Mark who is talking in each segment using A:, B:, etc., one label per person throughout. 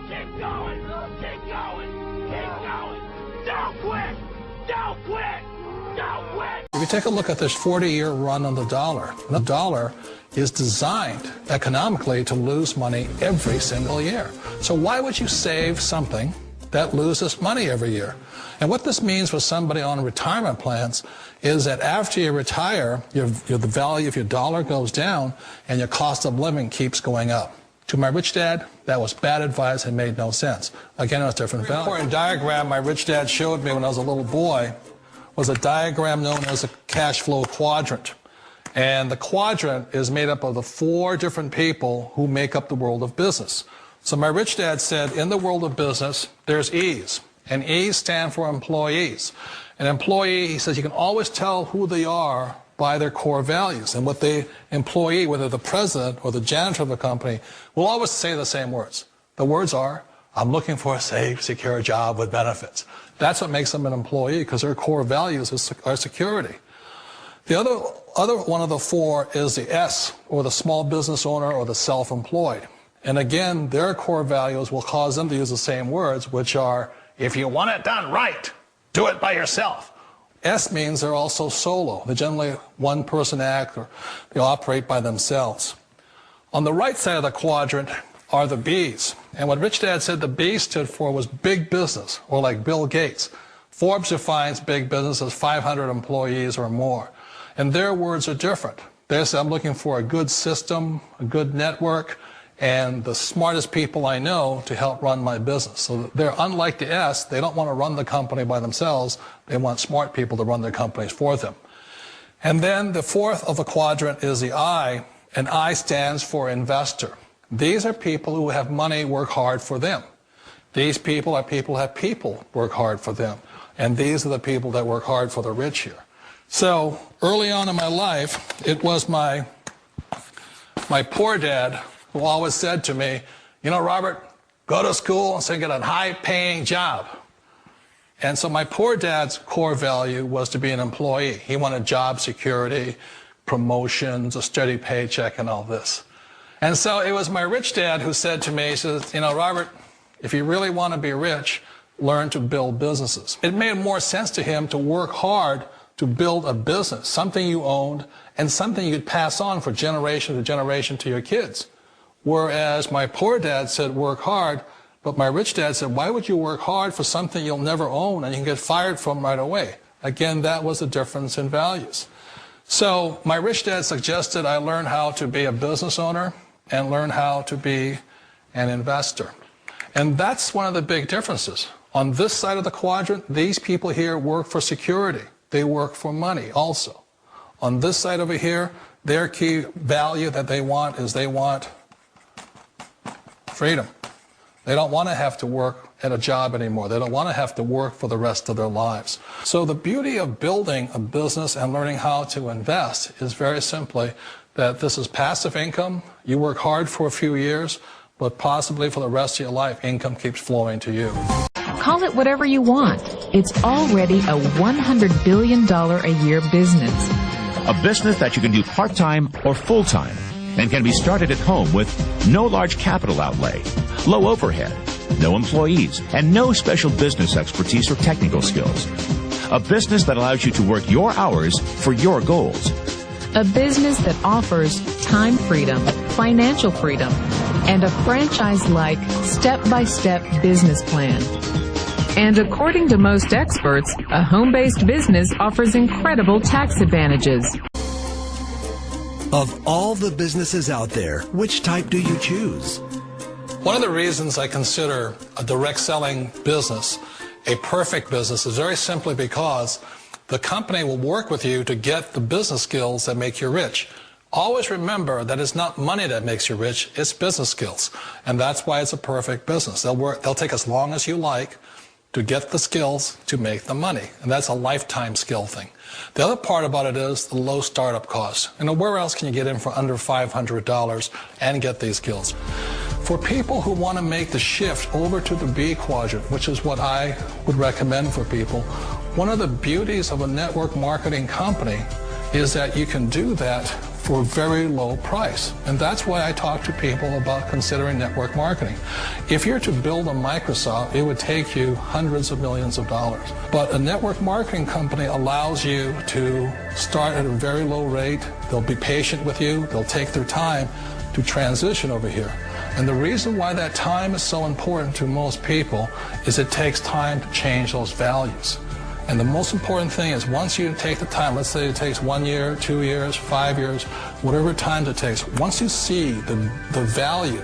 A: Keep going! Keep going! Keep going! Don't quit! Don't quit! Don't quit!
B: If you take a look at this 40-year run on the dollar is designed economically to lose money every single year. So why would you save something that loses money every year? And what this means for somebody on retirement plans is that after you retire, the value of your dollar goes down and your cost of living keeps going up. To my rich dad, that was bad advice and made no sense. Again, it was different value. The important diagram my rich dad showed me when I was a little boy was a diagram known as a cash flow quadrant. And the quadrant is made up of the 4 different people who make up the world of business. So my rich dad said, in the world of business, there's E's. And E's stand for employees. An employee, he says, you can always tell who they are by their core values. And what the employee, whether the president or the janitor of the company, will always say the same words. The words are, I'm looking for a safe, secure job with benefits. That's what makes them an employee, because their core values are security. The other one of the 4 is the S, or the small business owner or the self-employed. And again, their core values will cause them to use the same words, which are, if you want it done right, do it by yourself. S means they're also solo. They're generally one-person act, or they operate by themselves. On the right side of the quadrant are the B's. And what Rich Dad said the B stood for was big business, or like Bill Gates. Forbes defines big business as 500 employees or more. And their words are different. They say, I'm looking for a good system, a good network, and the smartest people I know to help run my business. So they're unlike the S. They don't want to run the company by themselves. They want smart people to run their companies for them. And then the 4th of the quadrant is the I, and I stands for investor. These are people who have money work hard for them. These people are people who have people work hard for them. And these are the people that work hard for the rich here. So early on in my life, it was my poor dad who always said to me, you know, Robert, go to school and so get a high-paying job. And so my poor dad's core value was to be an employee. He wanted job security, promotions, a steady paycheck, and all this. And so it was my rich dad who said to me, he says, you know, Robert, if you really want to be rich, learn to build businesses. It made more sense to him to work hard to build a business, something you owned, and something you could pass on for generation to generation to your kids. Whereas my poor dad said, work hard, but my rich dad said, why would you work hard for something you'll never own and you can get fired from right away? Again, that was the difference in values. So my rich dad suggested I learn how to be a business owner and learn how to be an investor. And that's one of the big differences. On this side of the quadrant, these people here work for security. They work for money also. On this side over here, their key value that they want is they want freedom. They don't want to have to work at a job anymore. They don't want to have to work for the rest of their lives. So the beauty of building a business and learning how to invest is very simply that this is passive income. You work hard for a few years, but possibly for the rest of your life, income keeps flowing to you.
C: Call it whatever you want. It's already a $100 billion a year business.
D: A business that you can do part-time or full-time and can be started at home with no large capital outlay, low overhead, no employees, and no special business expertise or technical skills. A business that allows you to work your hours for your goals.
C: A business that offers time freedom, financial freedom, and a franchise-like, step-by-step business plan. And according to most experts, a home-based business offers incredible tax advantages.
E: Of all the businesses out there, which type do you choose?
B: One of the reasons I consider a direct selling business a perfect business is very simply because the company will work with you to get the business skills that make you rich. Always remember that it's not money that makes you rich, it's business skills. And that's why it's a perfect business. They'll take as long as you like to get the skills to make the money. And that's a lifetime skill thing. The other part about it is the low startup costs. You know, where else can you get in for under $500 and get these skills? For people who want to make the shift over to the B quadrant, which is what I would recommend for people, one of the beauties of a network marketing company is that you can do that for a very low price. And that's why I talk to people about considering network marketing. If you're to build a Microsoft, it would take you hundreds of millions of dollars. But a network marketing company allows you to start at a very low rate. They'll be patient with you. They'll take their time to transition over here. And the reason why that time is so important to most people is it takes time to change those values. And the most important thing is once you take the time, let's say it takes 1 year, 2 years, 5 years, whatever time it takes, once you see the value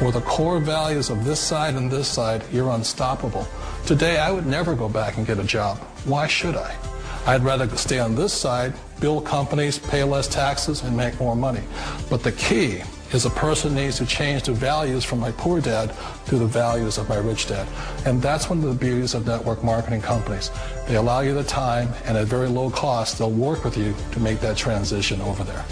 B: or the core values of this side and this side, you're unstoppable. Today, I would never go back and get a job. Why should I? I'd rather stay on this side, build companies, pay less taxes, and make more money. But the key is a person needs to change the values from my poor dad to the values of my rich dad. And that's one of the beauties of network marketing companies. They allow you the time, and at very low cost, they'll work with you to make that transition over there.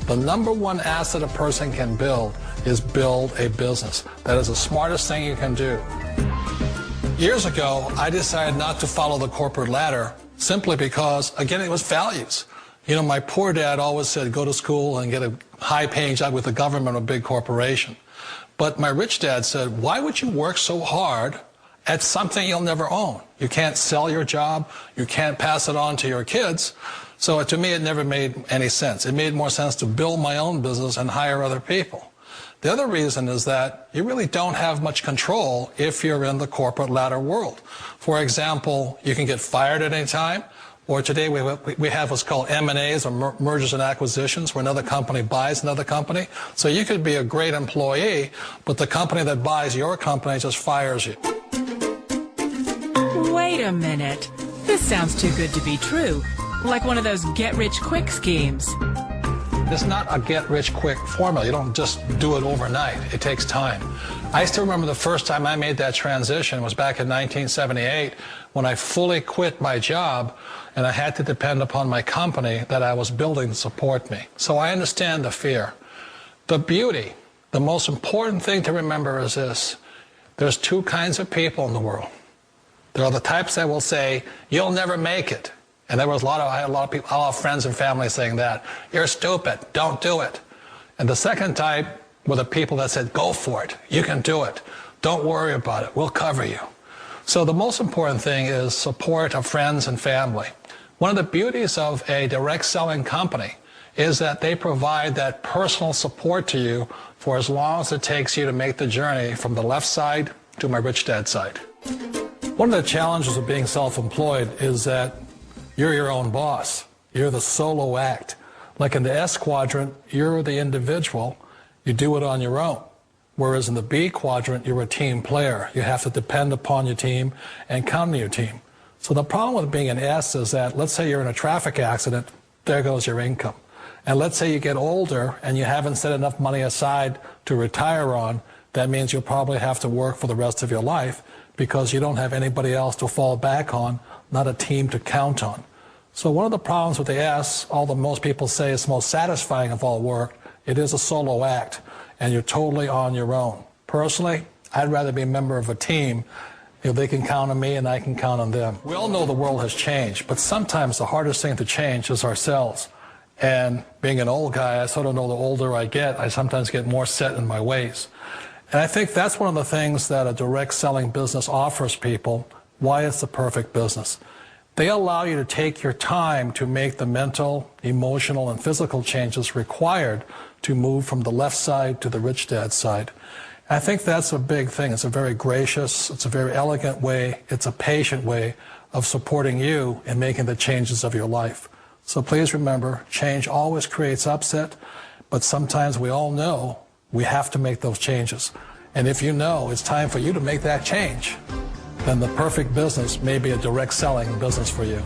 B: The number one asset a person can build is build a business. That is the smartest thing you can do. Years ago, I decided not to follow the corporate ladder simply because, again, it was values. You know, my poor dad always said, go to school and get a high-paying job with the government or a big corporation. But my rich dad said, why would you work so hard at something you'll never own? You can't sell your job. You can't pass it on to your kids. So to me, it never made any sense. It made more sense to build my own business and hire other people. The other reason is that you really don't have much control if you're in the corporate ladder world. For example, you can get fired at any time. Or today we have what's called M&As, or mergers and acquisitions, where another company buys another company. So you could be a great employee, but the company that buys your company just fires you.
F: Wait a minute. This sounds too good to be true. Like one of those get-rich-quick schemes.
B: It's not a get-rich-quick formula. You don't just do it overnight. It takes time. I still remember the first time I made that transition was back in 1978 when I fully quit my job and I had to depend upon my company that I was building to support me. So I understand the fear. The beauty, the most important thing to remember is this. There's two kinds of people in the world. There are the types that will say, you'll never make it. And I had a lot of people, a lot of friends and family saying that. You're stupid, don't do it. And the second type were the people that said, go for it, you can do it. Don't worry about it, we'll cover you. So the most important thing is support of friends and family. One of the beauties of a direct selling company is that they provide that personal support to you for as long as it takes you to make the journey from the left side to my rich dad side. One of the challenges of being self-employed is that you're your own boss. You're the solo act. Like in the S quadrant, you're the individual. You do it on your own. Whereas in the B quadrant, you're a team player. You have to depend upon your team and count on your team. So the problem with being an S is that, let's say you're in a traffic accident, there goes your income. And let's say you get older and you haven't set enough money aside to retire on, that means you'll probably have to work for the rest of your life because you don't have anybody else to fall back on, not a team to count on. So one of the problems with the S, although most people say it's most satisfying of all work, it is a solo act, and you're totally on your own. Personally, I'd rather be a member of a team. You know, they can count on me and I can count on them. We all know the world has changed, but sometimes the hardest thing to change is ourselves. And being an old guy, I sort of know the older I get, I sometimes get more set in my ways. And I think that's one of the things that a direct selling business offers people, why it's the perfect business. They allow you to take your time to make the mental, emotional, and physical changes required to move from the left side to the rich dad side. I think that's a big thing. It's a very gracious, it's a very elegant way, it's a patient way of supporting you in making the changes of your life. So please remember, change always creates upset, but sometimes we all know we have to make those changes. And if you know it's time for you to make that change, then the perfect business may be a direct selling business for you.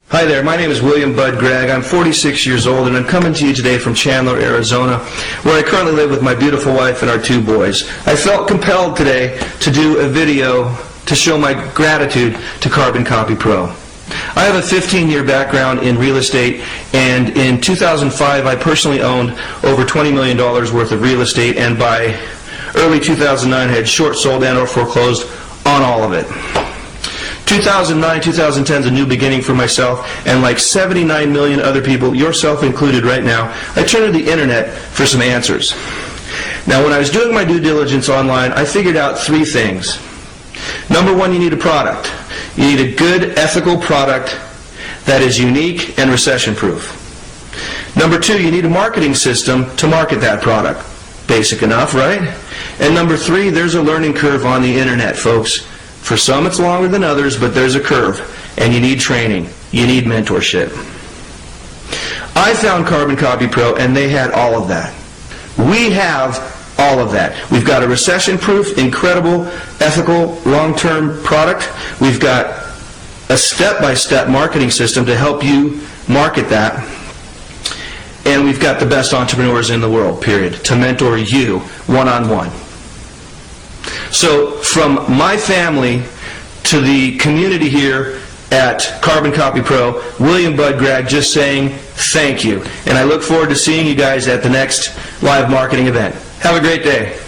G: Hi there, my name is William Bud Gregg. I'm 46 years old and I'm coming to you today from Chandler, Arizona, where I currently live with my beautiful wife and our 2 boys. I felt compelled today to do a video to show my gratitude to Carbon Copy Pro. I have a 15-year background in real estate, and in 2005 I personally owned over $20 million worth of real estate, and by early 2009 had short sold and or foreclosed on all of it. 2009, 2010 is a new beginning for myself, and like 79 million other people, yourself included right now, I turned to the internet for some answers. Now, when I was doing my due diligence online, I figured out 3 things. Number 1, you need a product. You need a good, ethical product that is unique and recession-proof. Number 2, you need a marketing system to market that product. Basic enough, right? And number 3, there's a learning curve on the internet, folks. For some it's longer than others, but there's a curve. And you need training. You need mentorship. I found Carbon Copy Pro, and they had all of that. We have all of that. We've got a recession-proof, incredible, ethical, long-term product. We've got a step-by-step marketing system to help you market that. And we've got the best entrepreneurs in the world, period, to mentor you one-on-one. So from my family to the community here at Carbon Copy Pro, William Bud Gregg just saying thank you. And I look forward to seeing you guys at the next live marketing event. Have a great day.